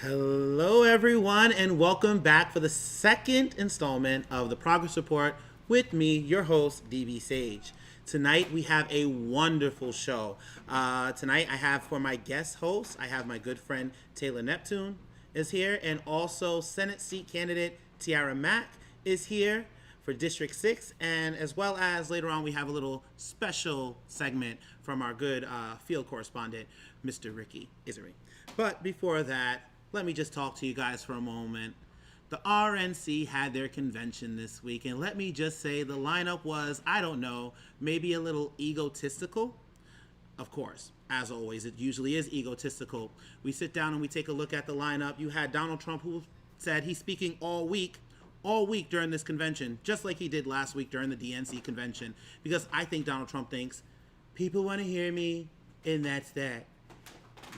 Hello, everyone, and welcome back for the second installment of the Progress Report with me, your host, Dee Sage. Tonight, we have a wonderful show. Tonight, I have for my guest host, I have my good friend Taylor Neptune is here, and also Senate seat candidate Tiara Mack is here for District 6, and as well as later on, we have a little special segment from our good field correspondent, Mr. Ricky Isery. But before that, let me just talk to you guys for a moment. The RNC had their convention this week, and let me just say the lineup was, I don't know, maybe a little egotistical. Of course, as always, it usually is egotistical. We sit down and we take a look at the lineup. You had Donald Trump, who said he's speaking all week during this convention, just like he did last week during the DNC convention, because I think Donald Trump thinks people want to hear me, and that's that.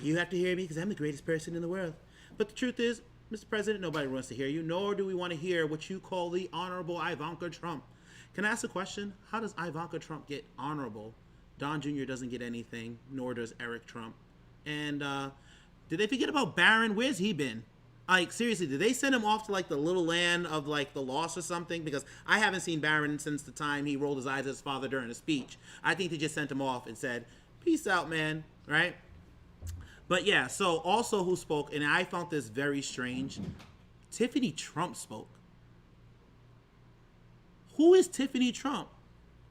You have to hear me because I'm the greatest person in the world. But the truth is, Mr. President, nobody wants to hear you, nor do we want to hear what you call the Honorable Ivanka Trump. Can I ask a question? How does Ivanka Trump get honorable? Don Jr. doesn't get anything, nor does Eric Trump. And did they forget about Barron? Where's he been? Like, seriously, did they send him off to, like, the little land of, like, the lost or something? Because I haven't seen Barron since the time he rolled his eyes at his father during a speech. I think they just sent him off and said, peace out, man, right? But yeah, so also who spoke, and I found this very strange, Tiffany Trump spoke. Who is Tiffany Trump?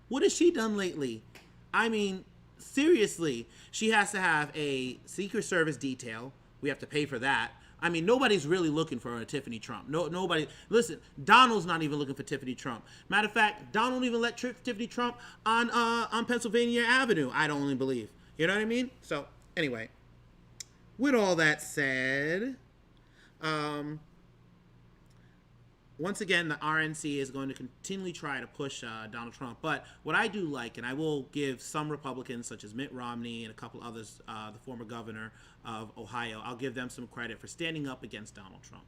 What has she done lately? I mean, seriously, she has to have a Secret Service detail. We have to pay for that. I mean, nobody's really looking for a Tiffany Trump. Nobody. Listen, Donald's not even looking for Tiffany Trump. Matter of fact, Donald don't even let Tiffany Trump on Pennsylvania Avenue, I don't only believe. You know what I mean? So, anyway. With all that said, once again, the RNC is going to continually try to push Donald Trump. But what I do like, and I will give some Republicans, such as Mitt Romney and a couple others, the former governor of Ohio, I'll give them some credit for standing up against Donald Trump.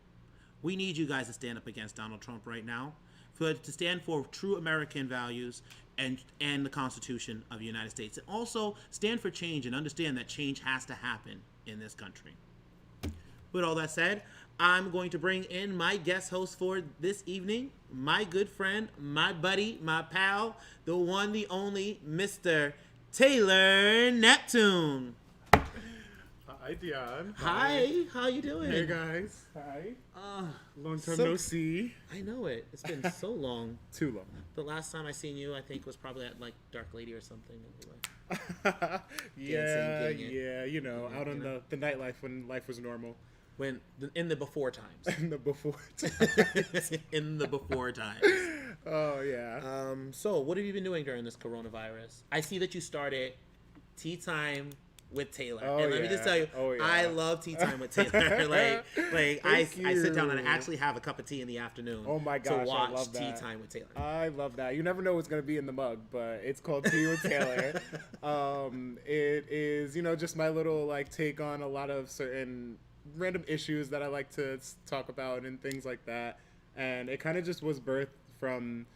We need you guys to stand up against Donald Trump right now, to stand for true American values and the Constitution of the United States. And also stand for change and understand that change has to happen in this country. With all that said, I'm going to bring in my guest host for this evening, my good friend, my buddy, my pal, the one, the only, Mr. Taylor Neptune. Hi, Dion. Hi, how you doing? Hey, guys. Hi. Long time no see. I know it. It's been so long. Too long. The last time I seen you, I think, was probably at, like, Dark Lady or something. Yeah, you know, out on the nightlife when life was normal. In the before times. In the before times. In the before times. Oh, yeah. So, what have you been doing during this coronavirus? I see that you started Tea Time with Taylor. Oh, and let me just tell you, I love Tea Time with Taylor. I sit down and I actually have a cup of tea in the afternoon. Oh my gosh, to watch I love that. Tea Time with Taylor. I love that. You never know what's going to be in the mug, but it's called Tea with Taylor. It is, just my little take on a lot of certain random issues that I like to talk about and things like that. And it kind of just was birthed from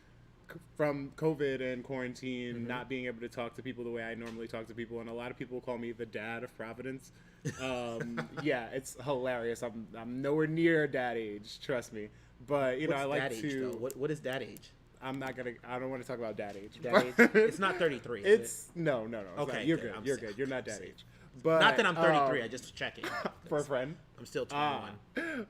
COVID and quarantine, not being able to talk to people the way I normally talk to people, and a lot of people call me the dad of Providence. Yeah, it's hilarious. I'm nowhere near dad age, trust me. But What's I like dad age, to. though? What is dad age? I don't want to talk about dad age. Dad age? It's not 33. Is it? No. Okay, You're good. You're good. You're not dad age. But not that I'm 33. I just checking for a friend. I'm still 21.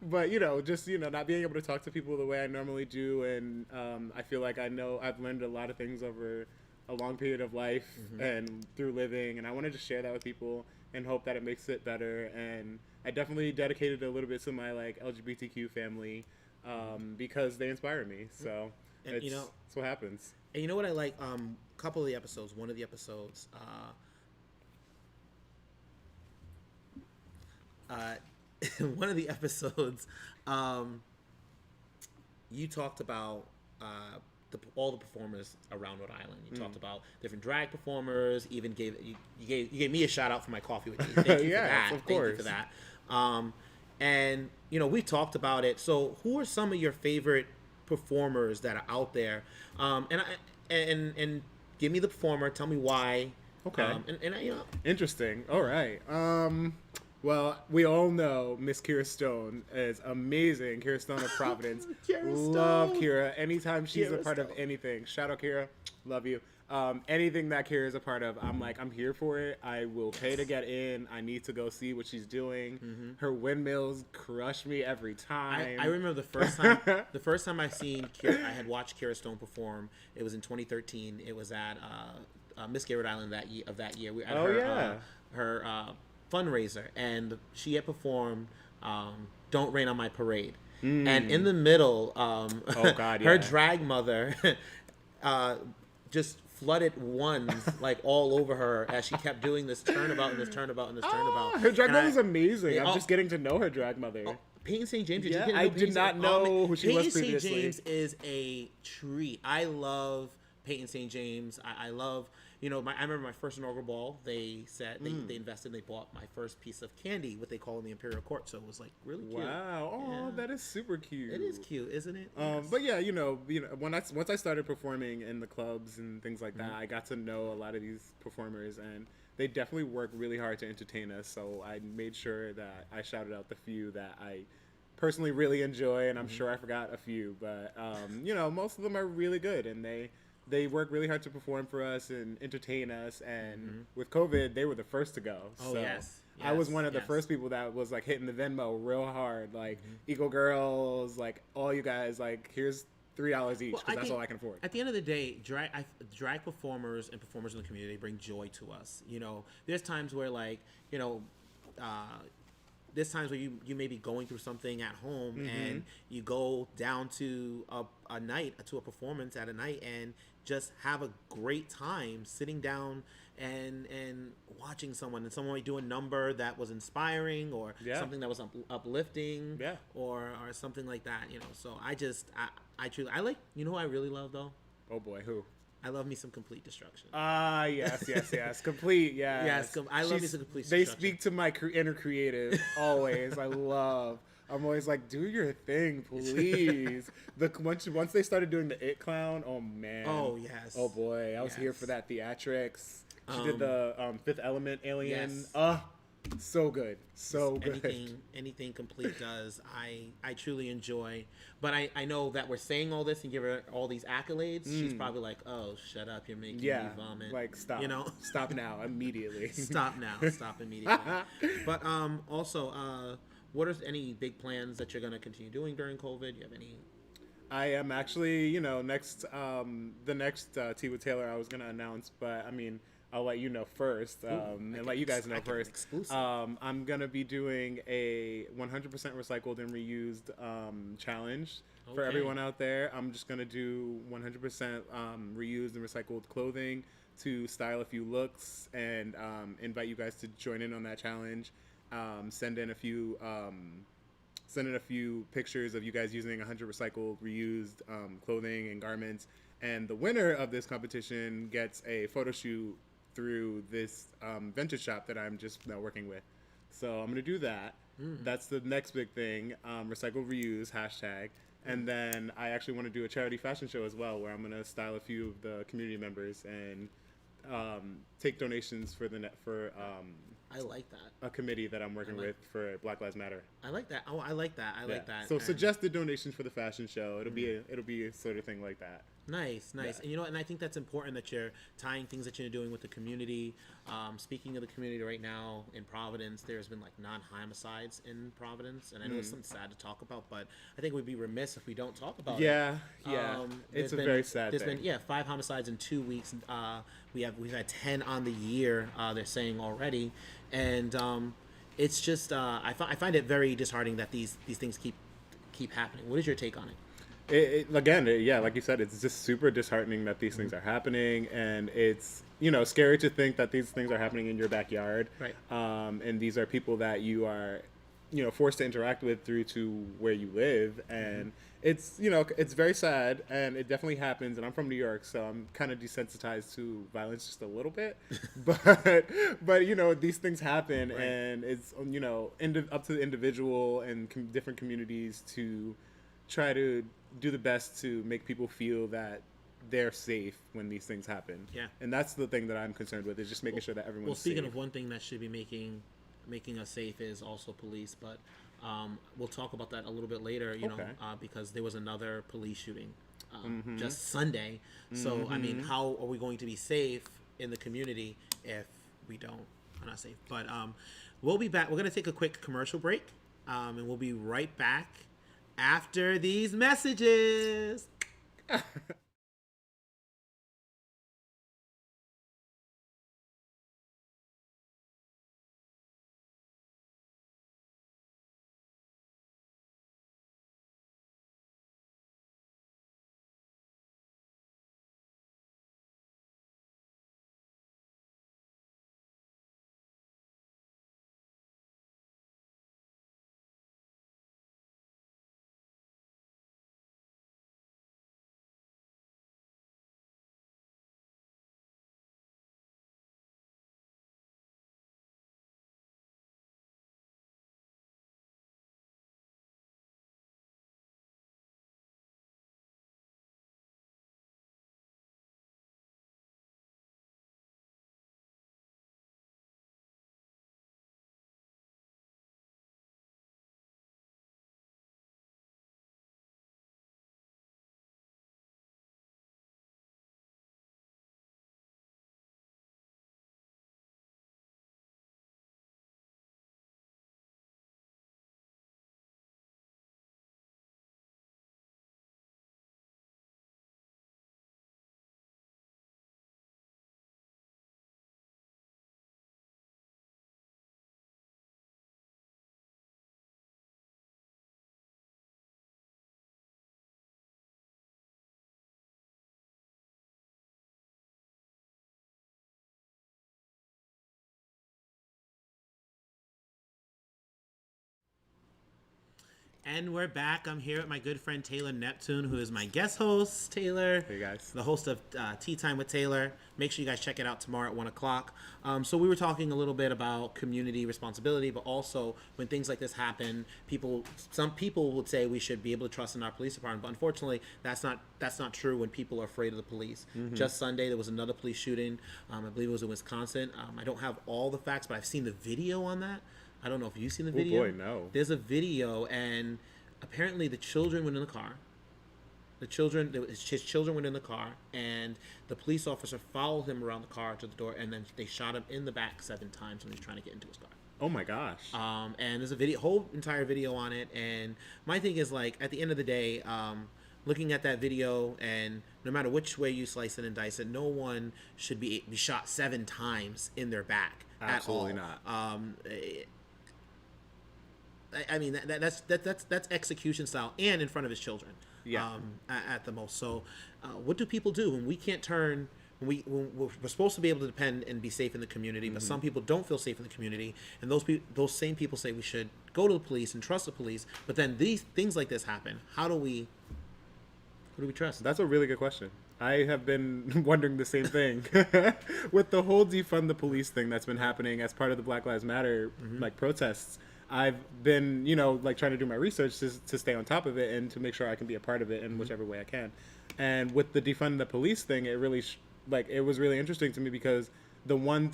But just not being able to talk to people the way I normally do, and I feel like I've learned a lot of things over a long period of life and through living, and I want to just share that with people and hope that it makes it better. And I definitely dedicated a little bit to my LGBTQ family because they inspire me. So and that's what happens. And you know what I like? A couple of the episodes. One of the episodes. One of the episodes, you talked about all the performers around Rhode Island. You talked about different drag performers. Even you gave me a shout out for my coffee with you. Thank you for that. Of course. Thank you for that. And we talked about it. So, who are some of your favorite performers that are out there? And give me the performer. Tell me why. Okay. And Interesting. All right. Well, we all know Miss Kira Stone is amazing. Kira Stone of Providence. Kira Love Stone. Kira. Anytime she's a Kira part of Stone. anything. Shout out Kira. Love you. Anything that Kira is a part of, I'm like, I'm here for it. I will pay to get in. I need to go see what she's doing. Her windmills crush me every time. I remember the first time I seen Kira, I had watched Kira Stone perform. It was in 2013. It was at Miss Gay Rhode Island that year. We at her fundraiser, and she had performed "Don't Rain on My Parade," and in the middle, Oh God, her yeah. drag mother just flooded ones like all over her as she kept doing this turnabout and this turnabout and this turnabout. Her drag And mother's amazing. Yeah, I'm just getting to know her drag mother. Peyton St. James. Yeah, you I did not know who she was Peyton St. previously. James is a treat. I love Peyton St. James. I love, I remember my first inaugural ball. They said they invested. They bought my first piece of candy, what they call in the Imperial Court. So it was like really cute. Wow. Oh, Yeah. that is super cute. It is cute, isn't it? Yes. But yeah, once I started performing in the clubs and things like that, I got to know a lot of these performers, and they definitely work really hard to entertain us. So I made sure that I shouted out the few that I personally really enjoy, and I'm sure I forgot a few, but most of them are really good, and they work really hard to perform for us and entertain us. And with COVID, they were the first to go. Oh, so yes. I was one of the Yes. first people that was like hitting the Venmo real hard, like Eagle Girls, like all you guys, like here's $3 each, because that's think all I can afford. At the end of the day, drag performers and performers in the community bring joy to us. There's times where there's times where you may be going through something at home and you go down to a night, to a performance at a night, and just have a great time sitting down and watching someone, and someone might do a number that was inspiring or something that was uplifting or something like that. So I truly, I like, who I really love though? Oh boy, who? I love me some Complete Destruction. Yes. Complete, yes. Yes, I love me some Complete They Destruction. speak to my inner creative always. I'm always like, do your thing, please. Once they started doing the It Clown, oh man. Oh, yes. Oh boy, I was here Yes. for that theatrics. She did the Fifth Element Alien. Yes. So good, so good. Anything Complete does, I truly enjoy. But I know that we're saying all this and give her all these accolades. She's probably like, oh, shut up, you're making me vomit. Like stop. Stop now, immediately. Stop now. Stop immediately. But also, what are any big plans that you're going to continue doing during COVID? You have any? I am actually, the next Tea with Taylor I was gonna announce, but I mean, I'll let you know first, and let you guys know first. Exclusive. I'm gonna be doing a 100% recycled and reused challenge for Okay. everyone out there. I'm just gonna do 100% reused and recycled clothing to style a few looks and invite you guys to join in on that challenge. Send in a few pictures of you guys using 100 recycled, reused clothing and garments. And the winner of this competition gets a photo shoot through this vintage shop that I'm just now working with. So I'm going to do that. That's the next big thing, recycle, reuse, hashtag. And then I actually want to do a charity fashion show as well, where I'm going to style a few of the community members and take donations for I like that. a committee that I'm working with for Black Lives Matter. I like that. Oh, I like that. I like that. So And- suggested donations for the fashion show. It'll be a sort of thing like that. Nice. Yeah. And I think that's important that you're tying things that you're doing with the community. Speaking of the community right now in Providence, there's been like non-homicides in Providence, and I know it's something sad to talk about, but I think we'd be remiss if we don't talk about it. Yeah. There's It's a been- very sad There's thing. been 5 homicides in 2 weeks. We've had 10 on the year. They're saying already, and it's just I find it very disheartening that these things keep happening. What is your take on it? Like you said, it's just super disheartening that these things are happening, and it's scary to think that these things are happening in your backyard. Right. And these are people that you are, forced to interact with through to where you live, and it's it's very sad, and it definitely happens. And I'm from New York, so I'm kind of desensitized to violence just a little bit, but these things happen, Right. and it's up to the individual and different communities to try to do the best to make people feel that they're safe when these things happen. Yeah. And that's the thing that I'm concerned with, is just making sure that everyone's Well, speaking safe. of one thing that should be making making us safe is also police. But we'll talk about that a little bit later, Okay. because there was another police shooting just Sunday. So, I mean, how are we going to be safe in the community if we don't? We're not safe. But we'll be back. We're going to take a quick commercial break, and we'll be right back after these messages. And we're back. I'm here with my good friend Taylor Neptune, who is my guest host. Taylor, Hey, guys. the host of Tea Time with Taylor. Make sure you guys check it out tomorrow at 1:00. So we were talking a little bit about community responsibility, but also when things like this happen, some people would say we should be able to trust in our police department, but unfortunately, that's not true when people are afraid of the police. Just Sunday, there was another police shooting. I believe it was in Wisconsin. I don't have all the facts, but I've seen the video on that. I don't know if you've seen the video. Oh boy, no. There's a video, and apparently the children were in the car. His children were in the car, and the police officer followed him around the car to the door, and then they shot him in the back 7 times when he was trying to get into his car. Oh my gosh. And there's a whole entire video on it. And my thing is, like, at the end of the day, looking at that video, and no matter which way you slice it and dice it, no one should be shot 7 times in their back. Absolutely at all. not. I mean, that's execution style, and in front of his children. Yeah. At the most. So, what do people do when we can't turn? When we're supposed to be able to depend and be safe in the community, but some people don't feel safe in the community, and those same people say we should go to the police and trust the police. But then these things like this happen. Who do we trust? That's a really good question. I have been wondering the same thing with the whole defund the police thing that's been happening as part of the Black Lives Matter like protests. I've been, like trying to do my research to stay on top of it and to make sure I can be a part of it in whichever way I can. And with the defund the police thing, it really it was really interesting to me because the one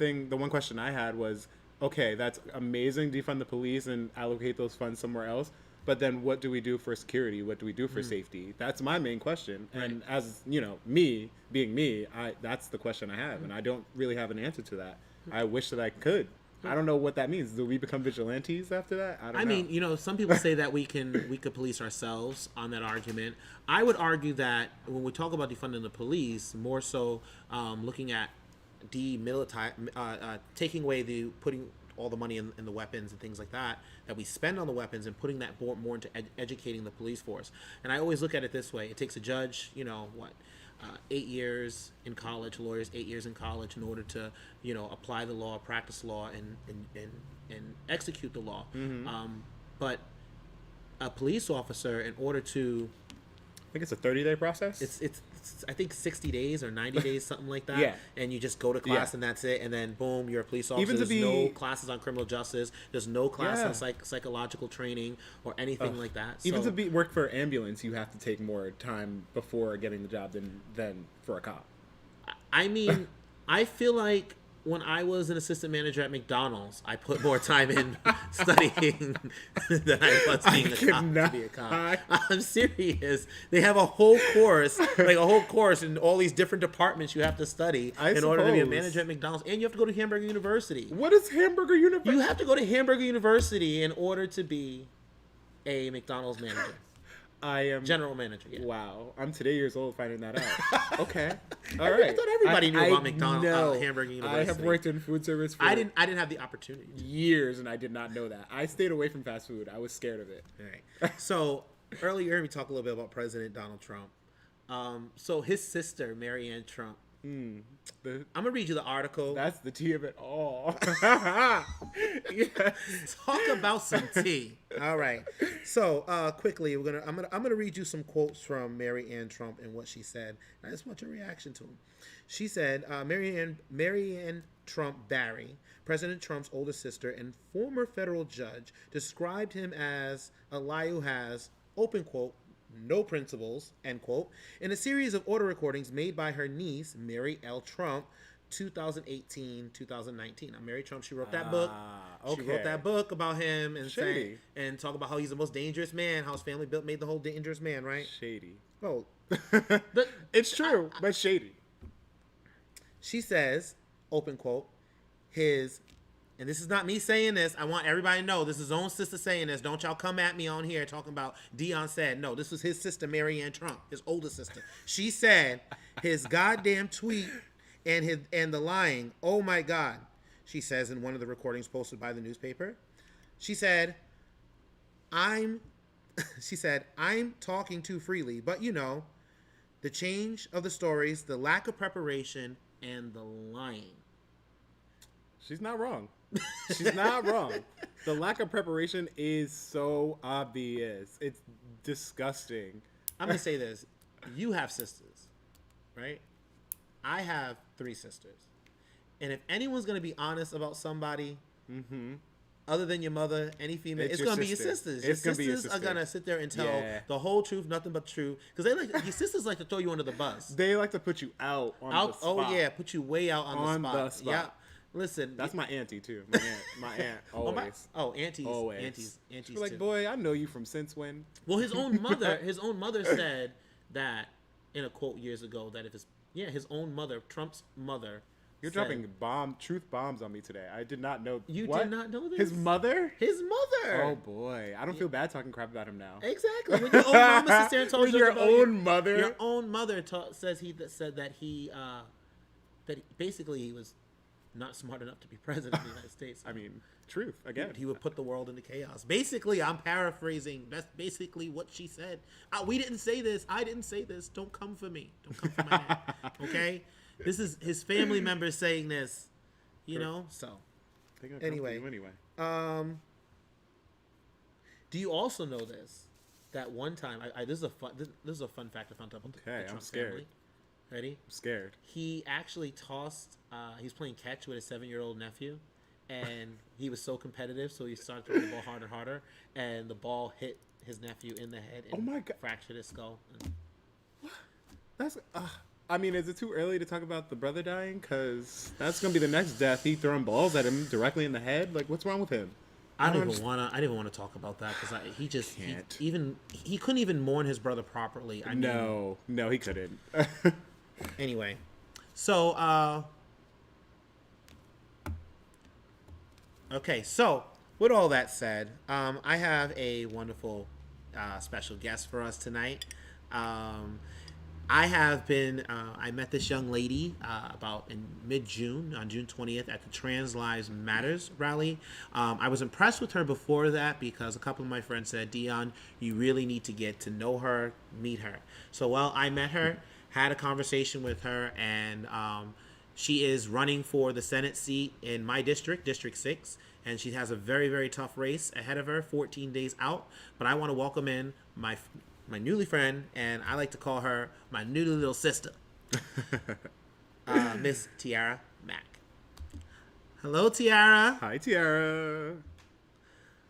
question I had was, okay, that's amazing, defund the police and allocate those funds somewhere else. But then what do we do for security? What do we do for safety? That's my main question. Right. And as, me being me, that's the question I have. And I don't really have an answer to that. I wish that I could. I don't know what that means. Do we become vigilantes after that? I mean, some people say that we could police ourselves on that argument. I would argue that when we talk about defunding the police, more so looking at taking away putting all the money in the weapons and things like that we spend on the weapons and putting that more into educating the police force. And I always look at it this way. It takes a judge, 8 years in college, lawyers 8 years in college in order to, apply the law, practice law, and execute the law. But a police officer, in order to, I think it's a 30-day process. It's I think 60 days or 90 days, something like that. Yeah. And you just go to class and that's it. And then boom, you're a police officer. Even There's no classes on criminal justice. There's no class on psychological training or anything like that. Even to work for ambulance, you have to take more time before getting the job than for a cop. I mean, I feel like when I was an assistant manager at McDonald's, I put more time in studying than I was being to be a cop. I'm serious. They have a whole course, in all these different departments you have to study in order to be a manager at McDonald's, and you have to go to Hamburger University. What is Hamburger University? You have to go to Hamburger University in order to be a McDonald's manager. I am general manager. Yeah. Wow, I'm today years old finding that out. Okay, all right. right. I thought everybody knew about McDonald's, Hamburger University. I have worked in food service for I didn't have the opportunity. Years, and I did not know that. I stayed away from fast food. I was scared of it. All right. So earlier we talked a little bit about President Donald Trump. So his sister, Marianne Trump. I'm gonna read you the article. That's the tea of it all. Yes. Talk about some tea. All right. So quickly, I'm gonna read you some quotes from Marianne Trump and what she said. I just want your reaction to them. She said, Marianne Trump Barry, President Trump's older sister and former federal judge, described him as a liar who has, open quote, no principles, end quote, in a series of audio recordings made by her niece, Mary L. Trump, 2018-2019. Now, Mary Trump, she wrote that book. Okay. She wrote that book about him and Shady. and talk about how he's the most dangerous man, how his family made the whole dangerous man, right? Shady. Oh, it's true, but shady. She says, open quote, and this is not me saying this. I want everybody to know this is his own sister saying this. Don't y'all come at me on here talking about Dion said. No, this was his sister, Marianne Trump, his older sister. She said his goddamn tweet and the lying. Oh my God. She says in one of the recordings posted by the newspaper. She said, I'm talking too freely, but you know, the change of the stories, the lack of preparation, and the lying. She's not wrong. She's not wrong. The lack of preparation is so obvious. It's disgusting. I'm going to say this. You have sisters, right? I have 3 sisters. And if anyone's going to be honest about somebody, other than your mother, any female, it's going to be your sisters. Your sisters are going to sit there and tell the whole truth, nothing but truth. Because your sisters like to throw you under the bus. They like to put you out on the spot. Oh, yeah. Put you way out on the spot. Yeah. Listen, that's my auntie too. My aunt always. Aunties. Always. Aunties She's like, boy, I know you from since when? Well, his own mother said that in a quote years ago that if his own mother, Trump's mother. You're dropping truth bombs on me today. I did not know. You what? did not know this? His mother? His mother. Oh boy, I don't feel bad talking crap about him now. Exactly. When your own mama sits there and told you your own mother. Your own mother said that he basically he was not smart enough to be president of the United States. I mean, truth again. He would put the world into chaos. Basically, I'm paraphrasing. That's basically what she said. We didn't say this. I didn't say this. Don't come for me. Don't come for my name. Okay? This is his family members saying this. You know? So, anyway. Do you also know this? That one time, this is a fun fact I found out about the Trump scared. family. Ready? I'm scared. He actually tossed. He was playing catch with his 7-year-old nephew, and he was so competitive, so he started throwing the ball harder and harder, and the ball hit his nephew in the head and fractured his skull. That's. I mean, is it too early to talk about the brother dying? Because that's gonna be the next death. He throwing balls at him directly in the head. Like, what's wrong with him? I didn't even want to talk about that because he just can't. He couldn't even mourn his brother properly. No, he couldn't. Anyway, so okay, so with all that said, I have a wonderful special guest for us tonight. I met this young lady about in mid-June, on June 20th, at the Trans Lives Matters rally. I was impressed with her before that because a couple of my friends said, Dion, you really need to get to know her, meet her. So, I met her, had a conversation with her, and she is running for the Senate seat in my district, District 6, and she has a very, very tough race ahead of her, 14 days out. But I want to welcome in my newly friend, and I like to call her my newly little sister, Miss Tiara Mack. Hello, Tiara. Hi, Tiara.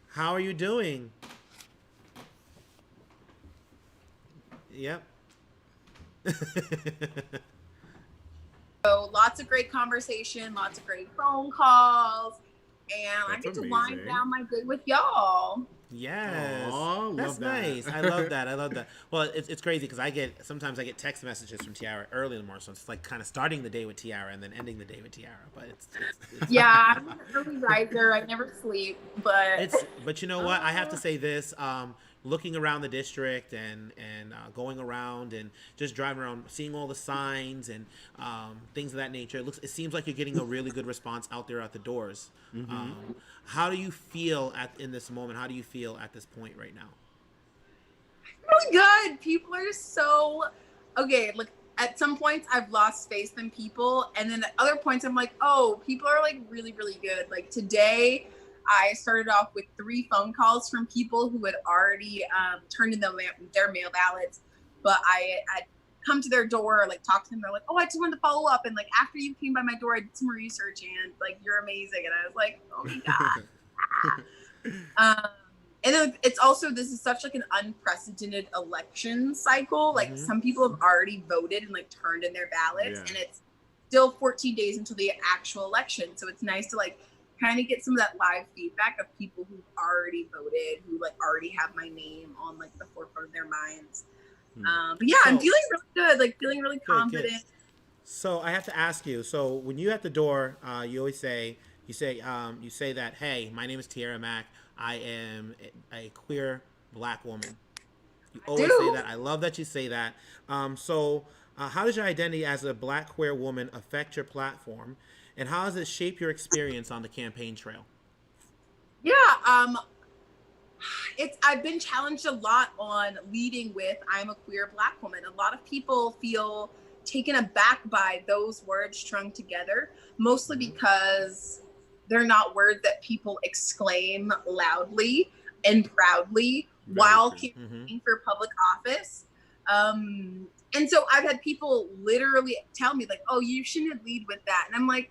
How are you doing? Yep. So lots of great conversation, lots of great phone calls, and I That's get to amazing. wind down my day with y'all. Yes, Aw, that's love that. nice. I love that. I love that. Well, it's crazy because sometimes I get text messages from Tiara early in the morning, so it's like kind of starting the day with Tiara and then ending the day with Tiara. But it's Yeah, I'm an early riser. I never sleep, but but you know what? I have to say this. Looking around the district and going around and just driving around, seeing all the signs and things of that nature. It seems like you're getting a really good response out there at the doors. How do you feel in this moment? How do you feel at this point right now? really good. People are so okay. Like at some points, I've lost faith in people, and then at other points, I'm like, oh, people are like really, really good. Like today, I started off with 3 phone calls from people who had already turned in their mail ballots, but I had come to their door, like talked to them. They're like, oh, I just wanted to follow up, and like after you came by my door, I did some research, and like you're amazing, and I was like, oh my god. And then it's also, this is such like an unprecedented election cycle. Like some people have already voted and like turned in their ballots, and it's still 14 days until the actual election. So it's nice to like kind of get some of that live feedback of people who've already voted, who like already have my name on like the forefront of their minds. But yeah, I'm feeling really good, like feeling really confident. Good. So I have to ask you. So when you at the door, you always you say that, hey, my name is Tiara Mack. I am a queer Black woman. You always say that. I love that you say that. How does your identity as a Black queer woman affect your platform, and how does it shape your experience on the campaign trail? Yeah, I've been challenged a lot on leading with I'm a queer Black woman. A lot of people feel taken aback by those words strung together, mostly because they're not words that people exclaim loudly and proudly while campaigning for public office. And so I've had people literally tell me like, oh, you shouldn't lead with that. And I'm like,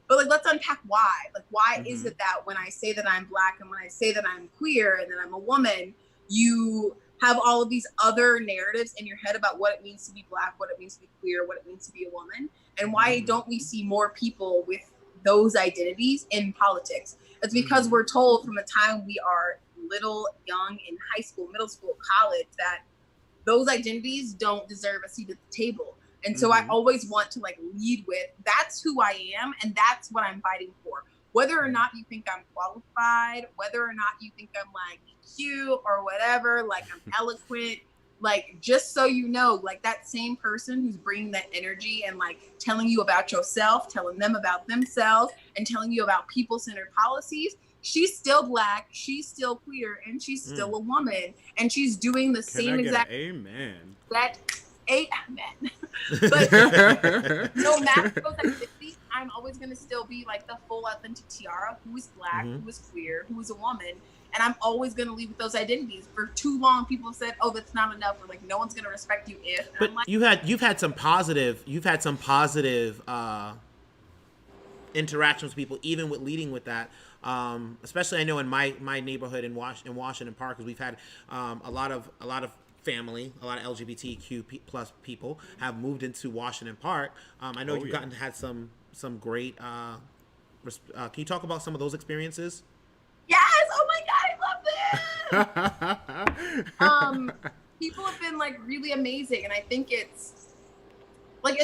but like, let's unpack why. Like, why is it that when I say that I'm Black and when I say that I'm queer and that I'm a woman, you have all of these other narratives in your head about what it means to be Black, what it means to be queer, what it means to be a woman, and why don't we see more people with those identities in politics? It's because we're told from the time we are little, young, in high school, middle school, college, that those identities don't deserve a seat at the table. And so I always want to like lead with, that's who I am and that's what I'm fighting for. Whether or not you think I'm qualified, whether or not you think I'm like cute or whatever, like I'm eloquent, like just so you know, like that same person who's bringing that energy and like telling you about yourself, telling them about themselves, and telling you about people-centered policies, she's still Black, she's still queer, and she's still a woman, and she's doing the same exact amen. That amen. But no matter those activities, I'm always gonna still be like the full authentic Tiara, who is Black, who is queer, who is a woman, and I'm always gonna lead with those identities. For too long, people have said, "Oh, that's not enough," or like, "No one's gonna respect you if." And but I'm like, you've had some positive interactions with people, even with leading with that. Especially, I know in my neighborhood in Washington Park, because we've had a lot of family, a lot of LGBTQ plus people have moved into Washington Park. I know you've had some great. Can you talk about some of those experiences? Yes! Oh my God, I love this. People have been like really amazing, and I think it's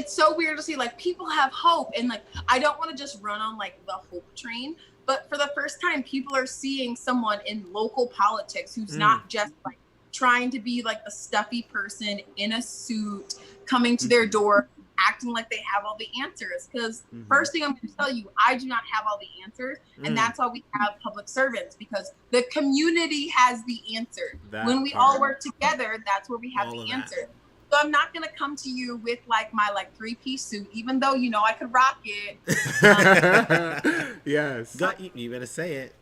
so weird to see like people have hope, and like I don't want to just run on like the hope train, but for the first time, people are seeing someone in local politics who's not just like trying to be like a stuffy person in a suit coming to their door acting like they have all the answers. Because first thing I'm going to tell you, I do not have all the answers, and that's why we have public servants, because the community has the answer. When we all work together, that's where we have the answer. So I'm not gonna come to you with like my like 3-piece suit, even though you know I could rock it. Yes, you better say it.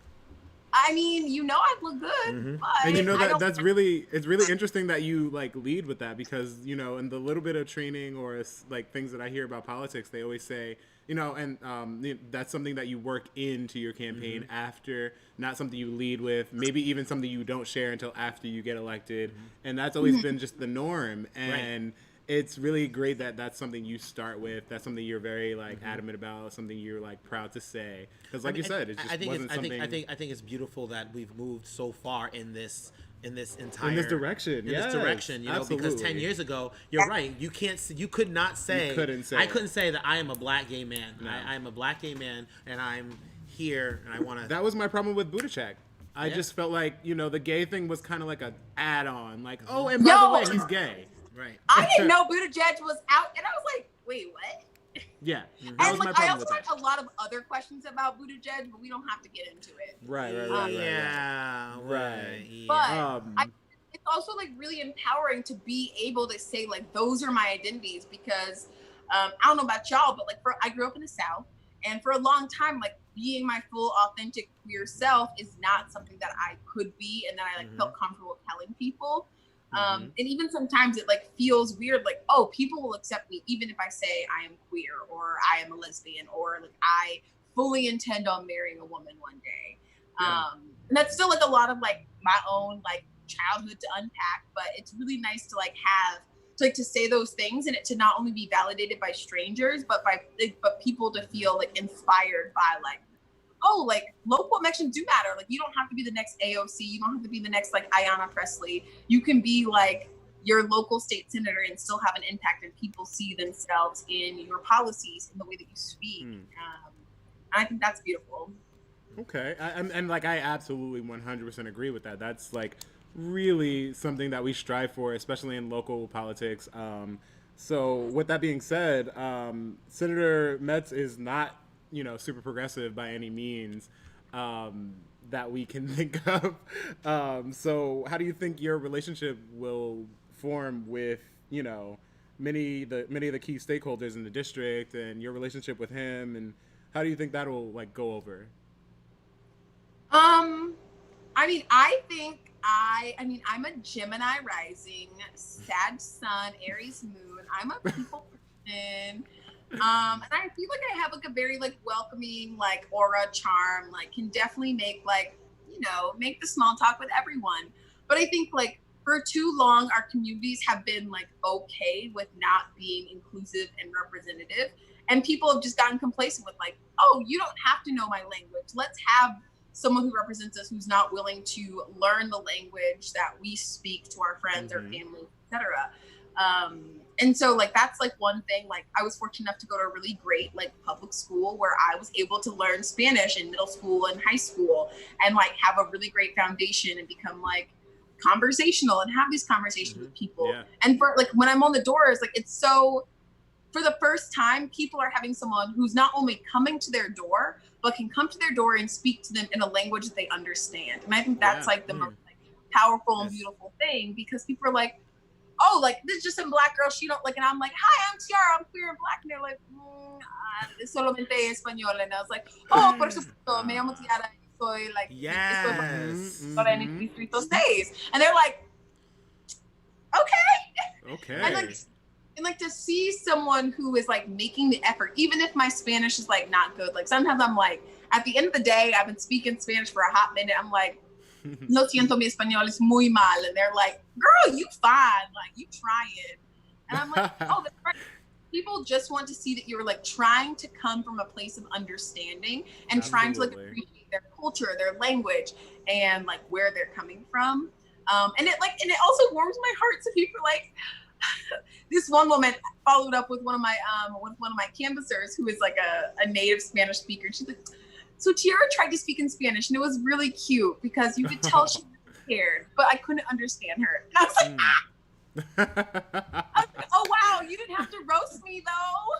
I mean, you know, I look good, but and you know it's really interesting that you like lead with that, because you know, in the little bit of training or like things that I hear about politics, they always say, you know, and that's something that you work into your campaign after, not something you lead with, maybe even something you don't share until after you get elected, and that's always been just the norm. And it's really great that that's something you start with. That's something you're very like adamant about. Something you're like proud to say. Because like you said, it just wasn't something. I think it's beautiful that we've moved so far in this entire in this direction. This direction, you know, absolutely. because 10 years ago, you're right. You could not say. You couldn't say. I couldn't say that I am a black gay man. No. I am a black gay man, and I'm here, and I want to. That was my problem with Budacek. I just felt like, you know, the gay thing was kind of like an add-on. Like, oh, and by the way, he's gay. Right. I didn't know Buttigieg was out, and I was like, wait, what? Yeah. And like, I also had a lot of other questions about Buttigieg, but we don't have to get into it. Right. Yeah. But it's also like really empowering to be able to say like, those are my identities, because I don't know about y'all, but like I grew up in the South, and for a long time, like being my full authentic queer self is not something that I could be, and that I like felt comfortable telling people. And even sometimes it like feels weird, like, oh, people will accept me even if I say I am queer, or I am a lesbian, or like I fully intend on marrying a woman one day. And that's still like a lot of like my own like childhood to unpack, but it's really nice to like have to say those things, and it to not only be validated by strangers, but people to feel like inspired by like, oh, like local connections do matter. Like you don't have to be the next AOC. You don't have to be the next like Ayanna Presley. You can be like your local state senator and still have an impact, and people see themselves in your policies, in the way that you speak. And I think that's beautiful. Okay. And like, I absolutely 100% agree with that. That's like really something that we strive for, especially in local politics. So with that being said, Senator Metz is not, you know, super progressive by any means that we can think of. So how do you think your relationship will form with, you know, many of the key stakeholders in the district, and your relationship with him, and how do you think that'll like go over? I mean, I'm a Gemini rising, Sag sun, Aries moon. I'm a people person. And I feel like I have like a very like welcoming like aura, charm, like can definitely make like, you know, make the small talk with everyone. But I think like for too long, our communities have been like okay with not being inclusive and representative. And people have just gotten complacent with like, oh, you don't have to know my language. Let's have someone who represents us who's not willing to learn the language that we speak to our friends or family, etc. And so like that's like one thing. Like I was fortunate enough to go to a really great like public school where I was able to learn Spanish in middle school and high school, and like have a really great foundation and become like conversational and have these conversations with people. And for like when I'm on the doors, like it's so, for the first time, people are having someone who's not only coming to their door, but can come to their door and speak to them in a language that they understand. And I think that's like the most like, powerful and beautiful thing, because people are like, oh, like this is just some black girl, she don't like, and I'm like, hi, I'm Tiara, I'm queer and black, and they're like, solamente español, and I was like, oh, por supuesto, me llamo Tiara, soy like, and they're like, okay. And like to see someone who is like making the effort, even if my Spanish is like not good. Like sometimes I'm like, at the end of the day, I've been speaking Spanish for a hot minute. I'm like, no siento mi español es muy mal. And they're like, girl, you fine. Like you trying. And I'm like, oh, that's right. People just want to see that you're like trying to come from a place of understanding and trying to like appreciate their culture, their language, and like where they're coming from. And it also warms my heart. So people are like, this one woman followed up with one of my canvassers who is like a native Spanish speaker. She's like, so Tiara tried to speak in Spanish, and it was really cute because you could tell she was scared, but I couldn't understand her. And I was like, I was like, oh wow, you didn't have to roast me though.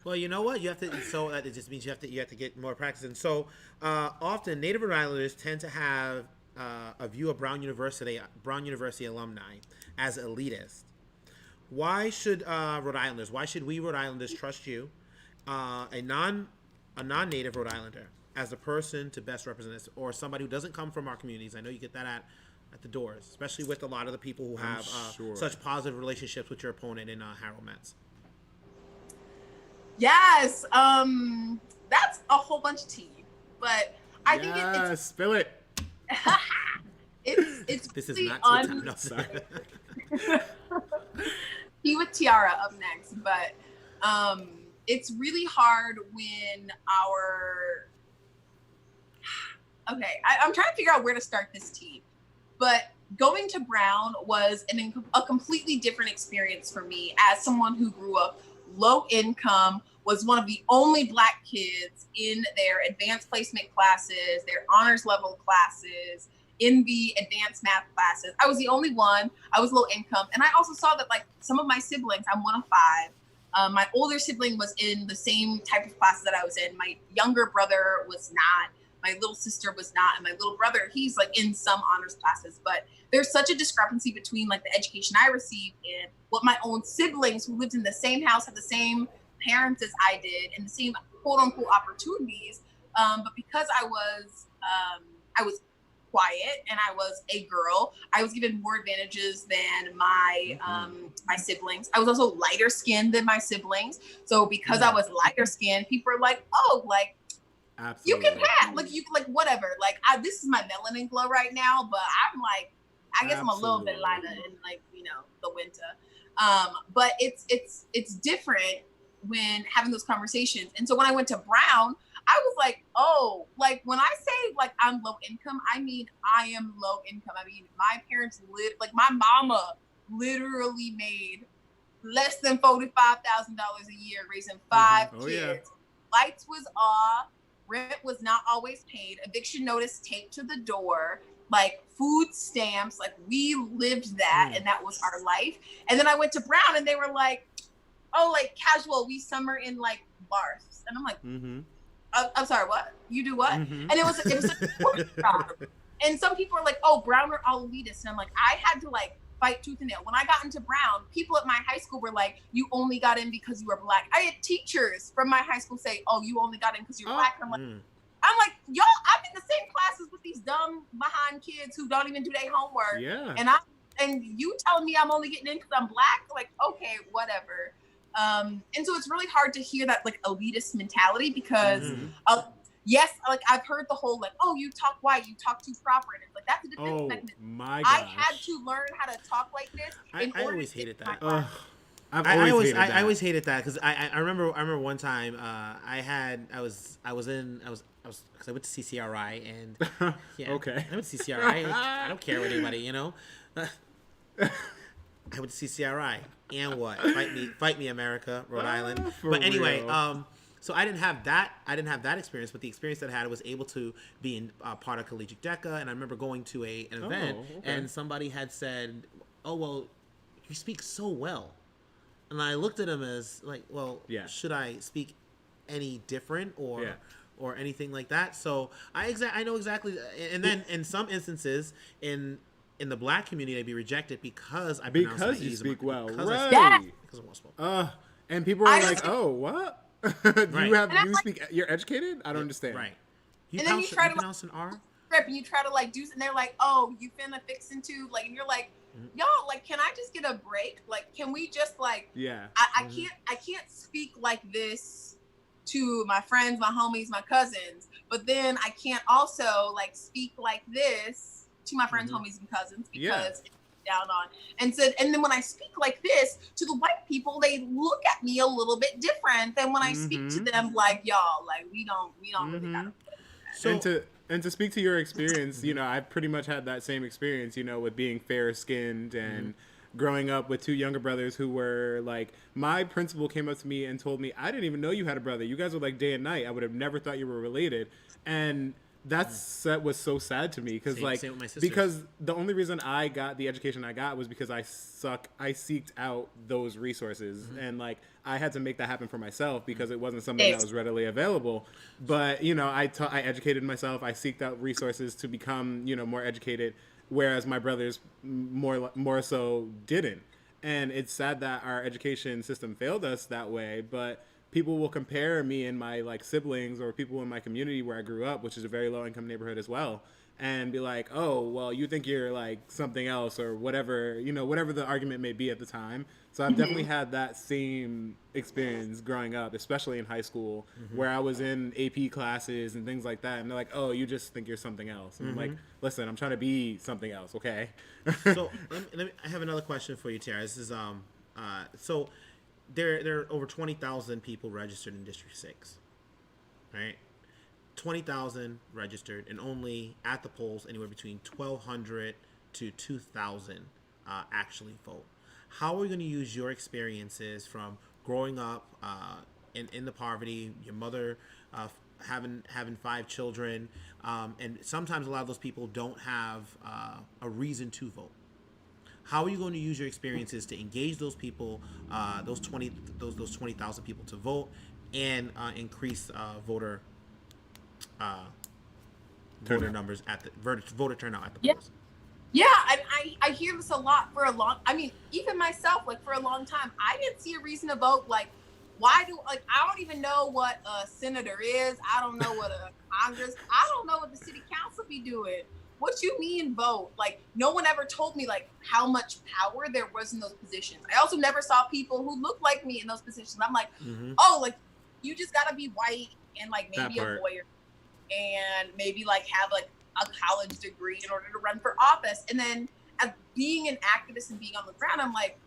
Well, you know what? You have to. So it just means you have to get more practice. And so often Native Rhode Islanders tend to have a view of Brown University alumni as elitist. Why should why should we Rhode Islanders trust you, a non-native Rhode Islander, as a person to best represent us, or somebody who doesn't come from our communities? I know you get that at the doors, especially with a lot of the people who have such positive relationships with your opponent in Harold Metz. Yes, that's a whole bunch of tea, but I think it's spill it. it's this really is not time. No, sorry. Tea with Tiara up next, but it's really hard when I'm trying to figure out where to start this tea, but going to Brown was a completely different experience for me as someone who grew up low income, was one of the only Black kids in their advanced placement classes, their honors level classes, in the advanced math classes. I was the only one. I was low income. And I also saw that like some of my siblings, I'm one of five. My older sibling was in the same type of classes that I was in. My younger brother was not. My little sister was not. And my little brother, he's like in some honors classes. But there's such a discrepancy between like the education I received and what my own siblings who lived in the same house, had the same parents as I did, and the same quote unquote opportunities. But because I was quiet and I was a girl, I was given more advantages than my my siblings. I was also lighter skinned than my siblings. So because I was lighter skinned, people are like, oh, like, absolutely, you can have like, you like whatever, like this is my melanin glow right now, but I'm like, I guess I'm a little bit lighter in like, you know, the winter. But it's different when having those conversations. And so when I went to Brown, I was like, oh, like when I say like I'm low income, I mean I am low income. I mean my parents like my mama literally made less than $45,000 a year raising 5 kids. Yeah. Lights was off, rent was not always paid, eviction notice taped to the door, like food stamps, like we lived that and that was our life. And then I went to Brown and they were like, oh, like casual, we summer in like bars. And I'm like, I'm sorry, what? You do what? And it was and some people are like, oh, Brown are all elitist. And I'm like, I had to like fight tooth and nail. When I got into Brown, people at my high school were like, you only got in because you were Black. I had teachers from my high school say, oh, you only got in because you're Black. And I'm like, y'all, I'm in the same classes with these dumb behind kids who don't even do their homework. Yeah. And you telling me I'm only getting in because I'm Black? Like, okay, whatever. And so it's really hard to hear that like elitist mentality because yes, like I've heard the whole like, oh, you talk white, you talk too proper, and it's like that's a defense mechanism. My gosh. I had to learn how to talk like this. I always hated that. I always hated that because I remember one time I went to CCRI and okay, I went to CCRI. I don't care what anybody, you know. I went to CCRI and what? Fight me, America, Rhode Island. But anyway, so I didn't have that experience. But the experience that I had was able to be in part of Collegiate DECA, and I remember going to an event, and somebody had said, "Oh well, you speak so well," and I looked at him as like, "Well, should I speak any different or anything like that?" So I know exactly, and then in some instances in the Black community, I'd be rejected because you speak well, right? Because I'm well. And people are like, "Oh, what? You're educated? I don't understand." Right. And then you try to pronounce an R. And you try to like do, and they're like, "Oh, you finna fix into like," and you're like, "Y'all, like, can I just get a break? Like, can we just like, I can't speak like this to my friends, my homies, my cousins, but then I can't also like speak like this to my friends, homies, and cousins because it's down on." And then when I speak like this to the white people, they look at me a little bit different than when I speak to them like, y'all, like we don't really gotta do that. And to speak to your experience, you know, I've pretty much had that same experience, you know, with being fair skinned and growing up with two younger brothers who were like, my principal came up to me and told me, I didn't even know you had a brother. You guys were like day and night. I would have never thought you were related. And that was so sad to me because because the only reason I got the education I got was because I seeked out those resources and like I had to make that happen for myself because it wasn't something that was readily available. But you know, I educated myself. I seeked out resources to become, you know, more educated, whereas my brothers more so didn't. And it's sad that our education system failed us that way, but people will compare me and my like siblings or people in my community where I grew up, which is a very low income neighborhood as well, and be like, oh, well, you think you're like something else or whatever, you know, whatever the argument may be at the time. So I've definitely had that same experience growing up, especially in high school, where I was in AP classes and things like that. And they're like, oh, you just think you're something else. And I'm like, listen, I'm trying to be something else, okay? So I have another question for you, Tara. This is So there are over 20,000 people registered in District 6, right? 20,000 registered, and only at the polls anywhere between 1,200 to 2,000 actually vote. How are we going to use your experiences from growing up in the poverty, your mother having 5 children, and sometimes a lot of those people don't have a reason to vote? How are you going to use your experiences to engage those people, those 20,000 people to vote, and increase voter numbers at the voter turnout at the polls? Yeah, I hear this a lot for a long. I mean, even myself, like for a long time, I didn't see a reason to vote. Like, I don't even know what a senator is. I don't know what a Congress. I don't know what the city council be doing. What you mean vote? Like, no one ever told me like how much power there was in those positions. I also never saw people who looked like me in those positions. I'm like, oh, like you just gotta be white and like maybe a lawyer and maybe like have like a college degree in order to run for office. And then as being an activist and being on the ground, I'm like,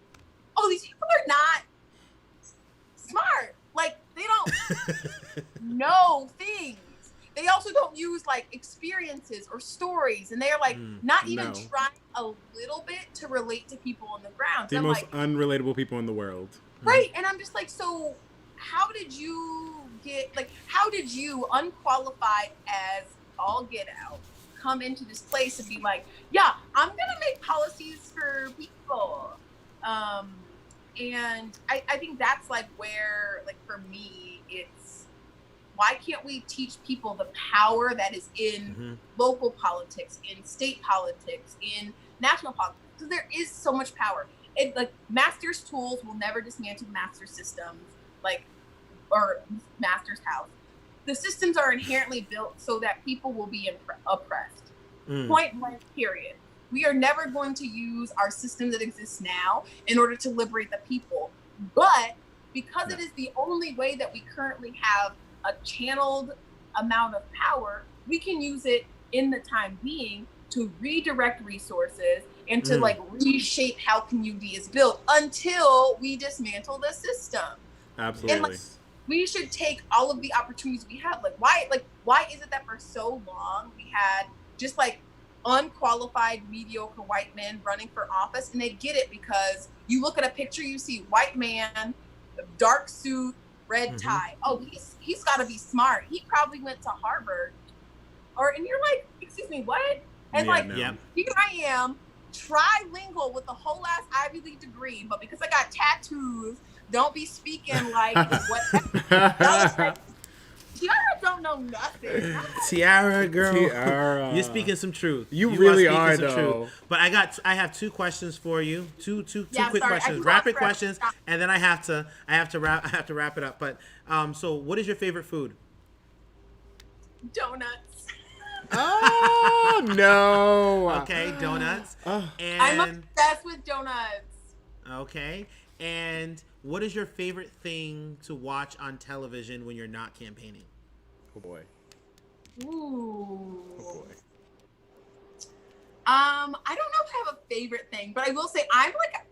oh, these people are not smart. Like they don't know things. They also don't use like experiences or stories, and they're like not even trying a little bit to relate to people on the ground. So the I'm most like, unrelatable people in the world. Right. And I'm just like, so how did you get, like, how did you, unqualified as all get out, come into this place and be like, yeah, I'm going to make policies for people? And I think that's like where, like, for me, it's, why can't we teach people the power that is in local politics, in state politics, in national politics? Because there is so much power. It, like, master's tools will never dismantle master systems, like, or master's house. The systems are inherently built so that people will be oppressed. Point blank, period. We are never going to use our system that exists now in order to liberate the people. But because it is the only way that we currently have a channeled amount of power, we can use it in the time being to redirect resources and to like reshape how community is built until we dismantle the system. Absolutely. And like, we should take all of the opportunities we have. Why is it that for so long we had just like unqualified, mediocre white men running for office? And they get it because you look at a picture, you see white man, dark suit, red tie. Oh, he's got to be smart. He probably went to Harvard. And you're like, excuse me, what? And here I am, trilingual with a whole ass Ivy League degree, but because I got tattoos, don't be speaking like what. Tiara don't know nothing. Tiara, girl, you're speaking some truth. You really are though. Truth. But I have 2 questions for you. Two quick questions, rapid questions, and then I have to wrap it up. But so what is your favorite food? Donuts. Oh no. Okay, donuts. And I'm obsessed with donuts. Okay. And what is your favorite thing to watch on television when you're not campaigning? Oh boy. Ooh. Oh boy. I don't know if I have a favorite thing, but I will say I'm like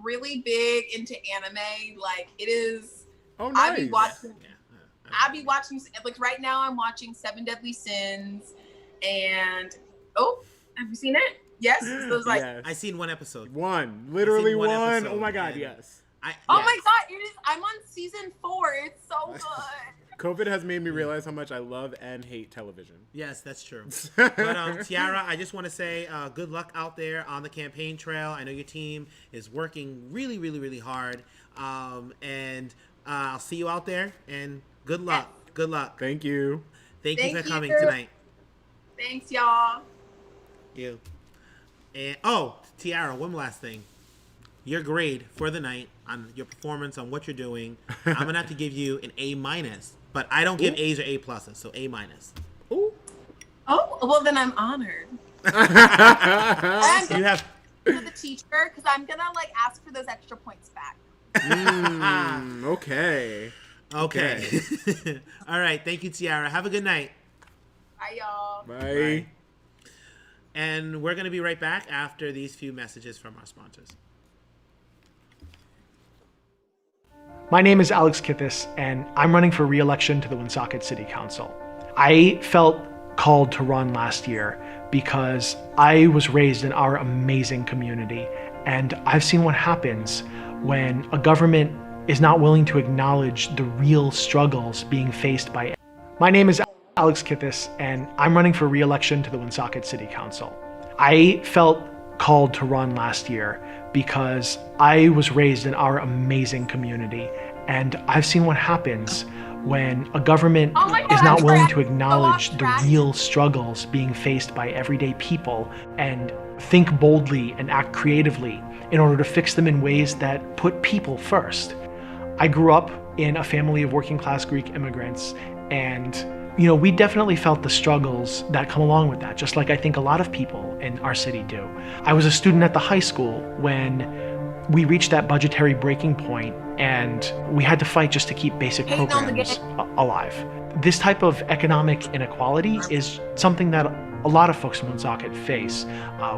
really big into anime. Like it is. Oh, nice. I be watching like right now I'm watching 7 Deadly Sins, and have you seen it? Yes. So it's like I seen 1 episode. Literally one. Episode, oh my god, yes. My god, it is. I'm on season 4. It's so good. COVID has made me realize how much I love and hate television. Yes, that's true. But Tiara, I just want to say good luck out there on the campaign trail. I know your team is working really, really, really hard. And I'll see you out there. And good luck. Yes. Good luck. Thank you. Thank you for coming tonight. Thanks, y'all. You. And Tiara, one last thing. Your grade for the night on your performance on what you're doing, I'm gonna have to give you an A-, but I don't give A's or A+, so A-. Ooh. Oh, well then I'm honored. You have to the teacher because I'm gonna like ask for those extra points back. Okay. All right. Thank you, Tiara. Have a good night. Bye, y'all. Bye. And we're going to be right back after these few messages from our sponsors. My name is Alex Kithis, and I'm running for re-election to the Woonsocket City Council. I felt called to run last year because I was raised in our amazing community, and I've seen what happens when a government is not willing to acknowledge the real struggles being faced by. My name is Alex Kithis, and I'm running for re-election to the Woonsocket City Council. I felt called to run last year because I was raised in our amazing community, and I've seen what happens when a government is not willing to acknowledge the real struggles being faced by everyday people and think boldly and act creatively in order to fix them in ways that put people first. I grew up in a family of working class Greek immigrants, and we definitely felt the struggles that come along with that, just like I think a lot of people in our city do. I was a student at the high school when we reached that budgetary breaking point, and we had to fight just to keep basic programs alive. This type of economic inequality is something that a lot of folks in Woonsocket face,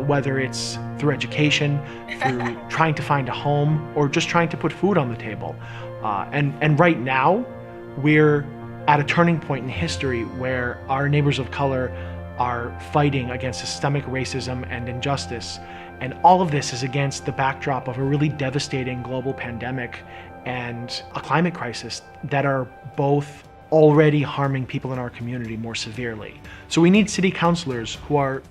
whether it's through education, through trying to find a home, or just trying to put food on the table. And right now, we're at a turning point in history where our neighbors of color are fighting against systemic racism and injustice. And all of this is against the backdrop of a really devastating global pandemic and a climate crisis that are both already harming people in our community more severely. So we need city councilors who are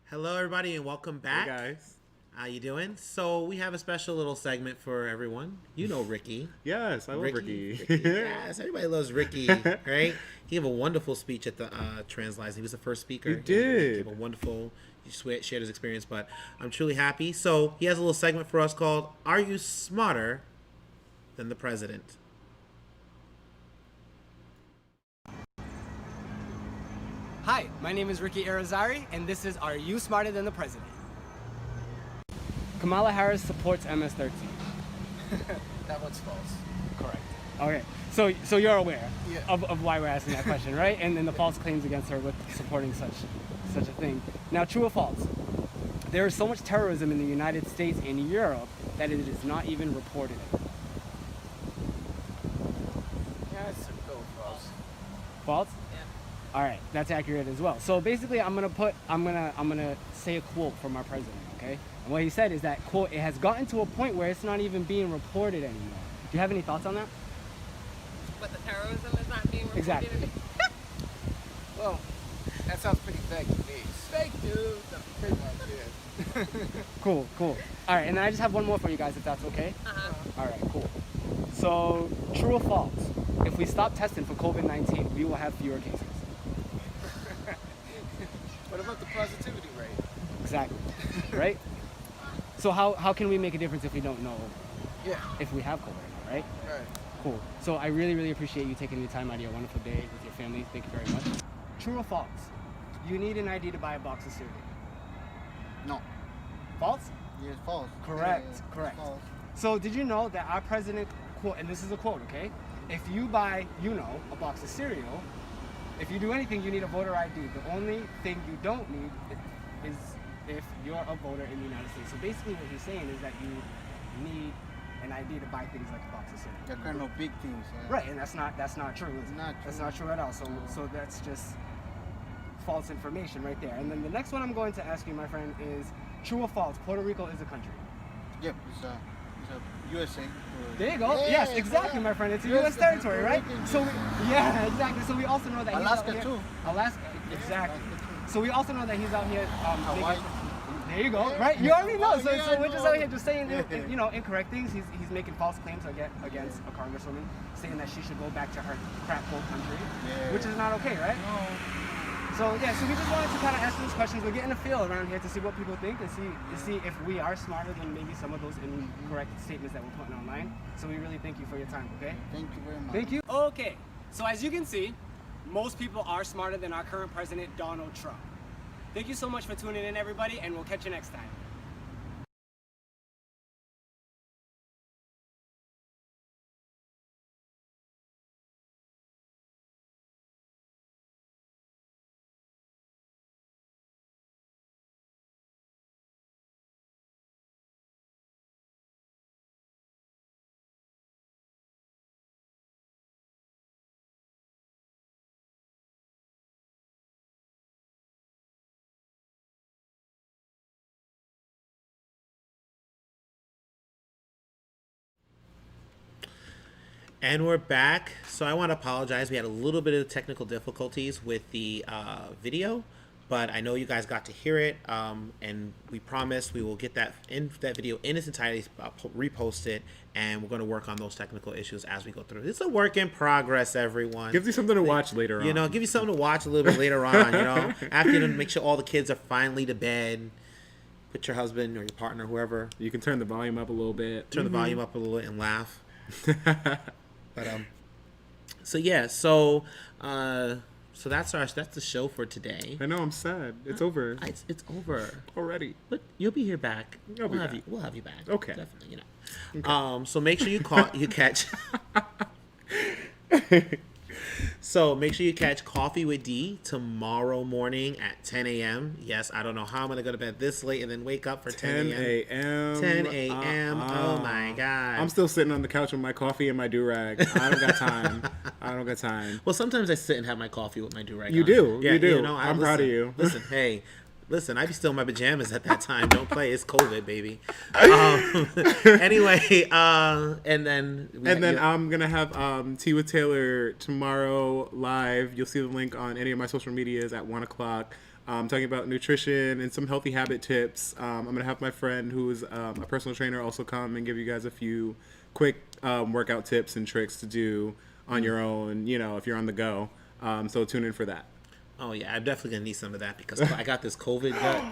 Hello, everybody, and welcome back. Hey guys. How you doing? So we have a special little segment for everyone. You know Ricky. Yes, I love Ricky. Yes, everybody loves Ricky, right? He gave a wonderful speech at the Translize. He was the first speaker. He did. He gave a wonderful, he shared his experience, but I'm truly happy. So he has a little segment for us called, Are You Smarter Than the President? Hi, my name is Ricky Irizarry, and this is Are You Smarter Than the President? Kamala Harris supports MS-13. That one's false. Correct. Okay, so you're aware Yeah. of why we're asking that question, right? And then the false claims against her with supporting such a thing. Now, true or false? There is so much terrorism in the United States and Europe that it is not even reported. Yeah, it's go false. False? Yeah. All right, that's accurate as well. So basically, I'm gonna say a quote from our president, okay? And what he said is that, quote, it has gotten to a point where it's not even being reported anymore. Do you have any thoughts on that? But the terrorism is not being reported. Exactly. Well, that sounds pretty fake to me. Fake, dude. That's pretty much it. Cool. All right, and then I just have one more for you guys, if that's okay. All right, cool. So, true or false? If we stop testing for COVID-19, we will have fewer cases. What about the positivity rate? Exactly. Right? So how can we make a difference if we don't know Yeah. if we have COVID or not, right? Right. Cool. So I really, really appreciate you taking the time out of your wonderful day with your family. Thank you very much. True or false? You need an ID to buy a box of cereal. No. False? Yes, false. Correct, Yeah, correct. False. So did you know that our president, quote, and this is a quote, okay? If you buy, a box of cereal, if you do anything, you need a voter ID. The only thing you don't need is if you're a voter in the United States. So basically what he's saying is that you need an ID to buy things like a box of cereal. They're kind of big things. Right, and that's not true. Is it? Not That's true. not true at all. So that's just false information right there. And then the next one I'm going to ask you, my friend, is true or false? Puerto Rico is a country. Yep, it's a USA. There you go. Yeah, Yes, exactly, my friend. It's a Yes, U.S. territory, right? Puerto Rican. So yeah, exactly. So we also know that Alaska he's out too. here. Alaska, exactly. So we also know that he's out here. Hawaii. There you go. Yeah. Right? You already know. So, Yeah, so I we're just know. out here just saying, incorrect things. He's making false claims against a congresswoman, saying that she should go back to her crap hole country, Yeah. which is not okay, right? No. So yeah, so we just wanted to kind of ask those questions. We're getting a feel around here to see what people think and see if we are smarter than maybe some of those incorrect statements that we're putting online. So we really thank you for your time, okay? Thank you very much. Thank you. Okay, so as you can see, most people are smarter than our current president, Donald Trump. Thank you so much for tuning in, everybody, and we'll catch you next time. And we're back. So I want to apologize. We had a little bit of technical difficulties with the video, but I know you guys got to hear it, and we promise we will get that video in its entirety, repost it, and we're going to work on those technical issues as we go through. It's a work in progress, everyone. Gives you something to watch later on. You know, give you something to watch a little bit later on. You know, after you make sure all the kids are finally to bed. Put your husband or your partner, whoever, You can turn the volume up a little bit. turn the volume up a little and laugh. But so yeah, so that's the show for today. I know, I'm sad. It's over It's over. already. But you'll be here back. I'll be We'll have back. you. We'll have you back. Okay. Definitely. You know. So make sure you catch. So make sure you catch Coffee with Dee tomorrow morning at 10 a.m. Yes, I don't know how I'm gonna go to bed this late and then wake up for 10 a.m. 10 a.m. Oh my god. I'm still sitting on the couch with my coffee and my do-rag. I don't got time. I don't got time. Well, sometimes I sit and have my coffee with my do-rag You on. do. Yeah, You do. know, I'm proud of you. Listen, hey, I be still in my pajamas at that time. Don't play. It's COVID, baby. Anyway, and then I'm gonna have Tea with Taylor tomorrow live. You'll see the link on any of my social medias at 1:00. Talking about nutrition and some healthy habit tips. I'm gonna have my friend who's a personal trainer also come and give you guys a few quick workout tips and tricks to do on your own. You know, if you're on the go. So tune in for that. Oh yeah, I'm definitely gonna need some of that because I got this COVID gut.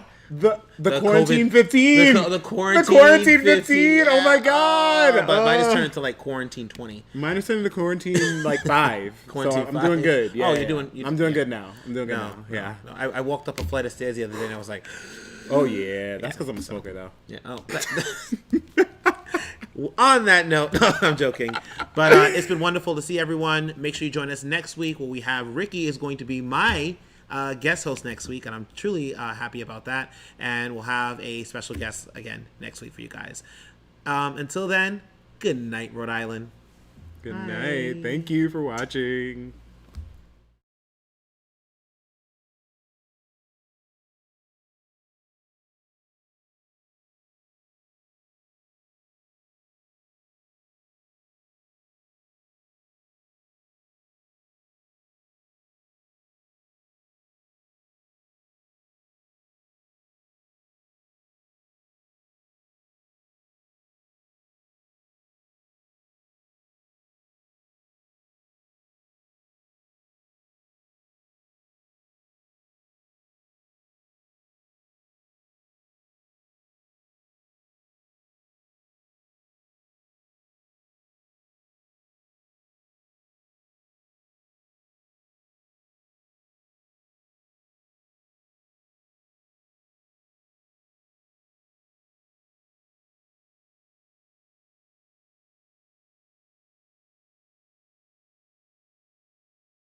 The quarantine COVID 15. The quarantine 15. Oh my god. But mine is turned to like quarantine 20. Mine is turning to quarantine like 5. Quarantine so I'm 5. doing good. Yeah, Oh, yeah. you're doing. I'm doing good now. I'm doing good No, now. Yeah. no. I walked up a flight of stairs the other day and I was like, Oh yeah. That's because I'm a smoker though. yeah. Oh. On that note, no, I'm joking. But it's been wonderful to see everyone. Make sure you join us next week where we have Ricky is going to be my guest host next week, and I'm truly happy about that. And we'll have a special guest again next week for you guys. Until then, good night, Rhode Island. Good night. Thank you for watching.